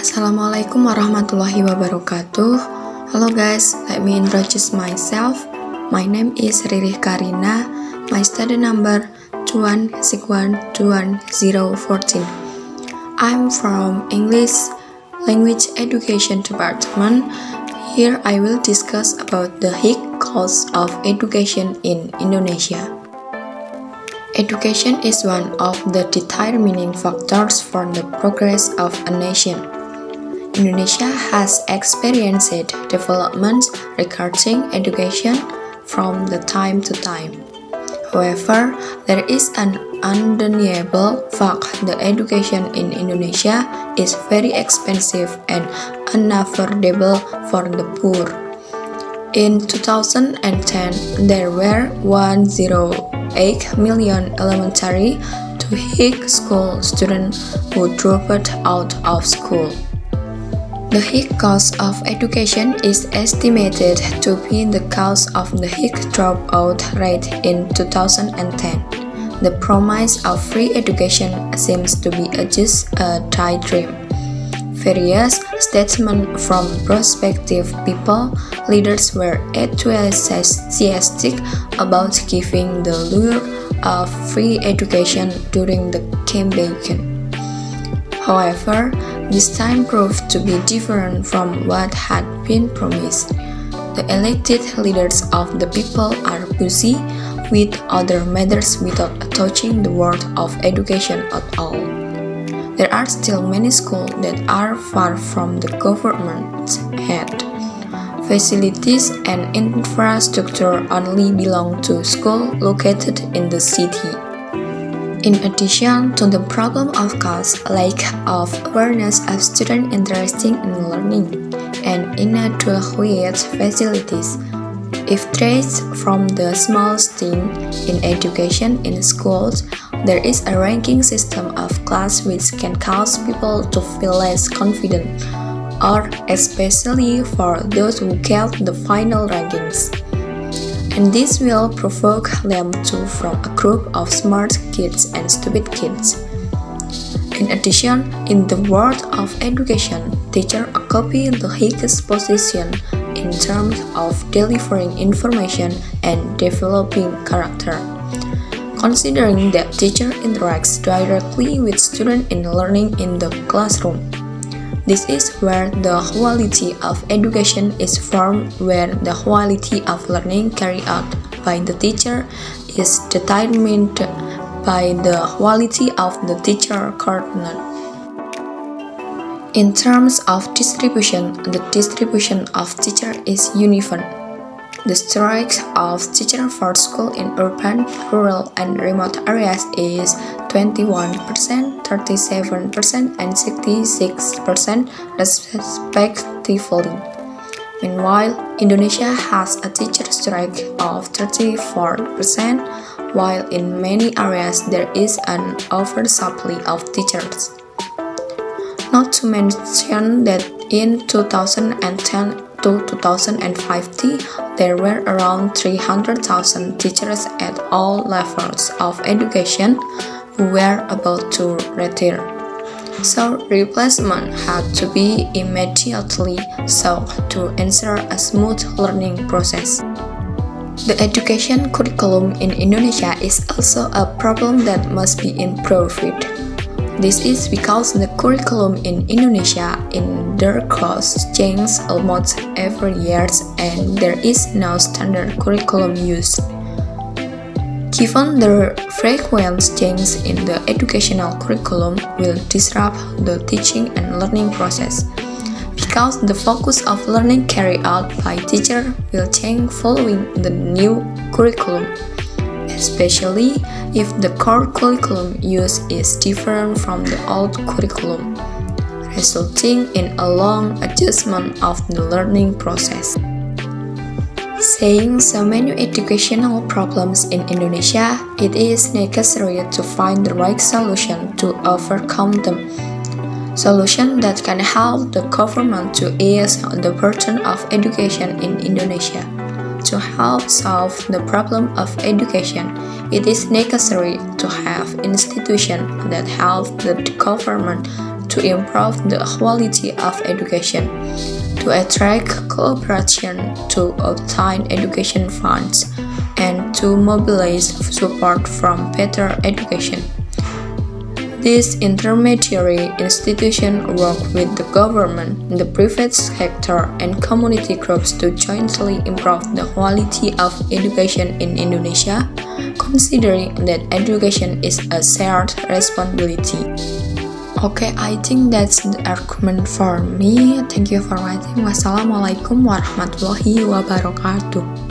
Assalamualaikum warahmatullahi wabarakatuh. Hello guys, let me introduce myself. My name is Ririh Karina. My study number 21612014. I'm from English Language Education Department. Here I will discuss about the high cost of education in Indonesia. Education is one of the determining factors for the progress of a nation. Indonesia has experienced developments regarding education from the time to time. However, there is an undeniable fact that education in Indonesia is very expensive and unaffordable for the poor. In 2010, there were 108 million elementary to high school students who dropped out of school. The high cost of education is estimated to be the cause of the high dropout rate in 2010. The promise of free education seems to be just a daydream. Various statements from prospective people, leaders were enthusiastic about giving the lure of free education during the campaign. However, this time proved to be different from what had been promised. The elected leaders of the people are busy with other matters without touching the world of education at all. There are still many schools that are far from the government's hand. Facilities and infrastructure only belong to schools located in the city. In addition to the problem of cost, lack of awareness of students interested in learning, and inadequate facilities, if traced from the smallest thing in education in schools, there is a ranking system of class which can cause people to feel less confident, or especially for those who get the final rankings. And this will provoke them to form a group of smart kids and stupid kids. In addition, in the world of education, teachers occupy the highest position in terms of delivering information and developing character. Considering that teacher interacts directly with students in learning in the classroom, this is where the quality of education is formed, where the quality of learning carried out by the teacher is determined by the quality of the teacher coordinate. In terms of distribution, the distribution of teacher is uneven. The strike of teachers for school in urban, rural, and remote areas is 21%, 37%, and 66% respectively. Meanwhile, Indonesia has a teacher strike of 34%, while in many areas there is an oversupply of teachers. Not to mention that in 2010 to 2050, there were around 300,000 teachers at all levels of education who were about to retire. So replacement had to be immediately sought to ensure a smooth learning process. The education curriculum in Indonesia is also a problem that must be improved. This is because the curriculum in Indonesia undergoes change almost every year and there is no standard curriculum used. Given the frequent change in the educational curriculum will disrupt the teaching and learning process, because the focus of learning carried out by teachers will change following the new curriculum, especially if the core curriculum used is different from the old curriculum, resulting in a long adjustment of the learning process. Seeing so many educational problems in Indonesia, it is necessary to find the right solution to overcome them. Solution that can help the government to ease the burden of education in Indonesia. To help solve the problem of education, it is necessary to have institutions that help the government to improve the quality of education, to attract cooperation, to obtain education funds, and to mobilize support from better education. These intermediary institutions work with the government, the private sector, and community groups to jointly improve the quality of education in Indonesia, considering that education is a shared responsibility. Okay, I think that's the argument for me. Thank you for watching. Wassalamualaikum warahmatullahi wabarakatuh.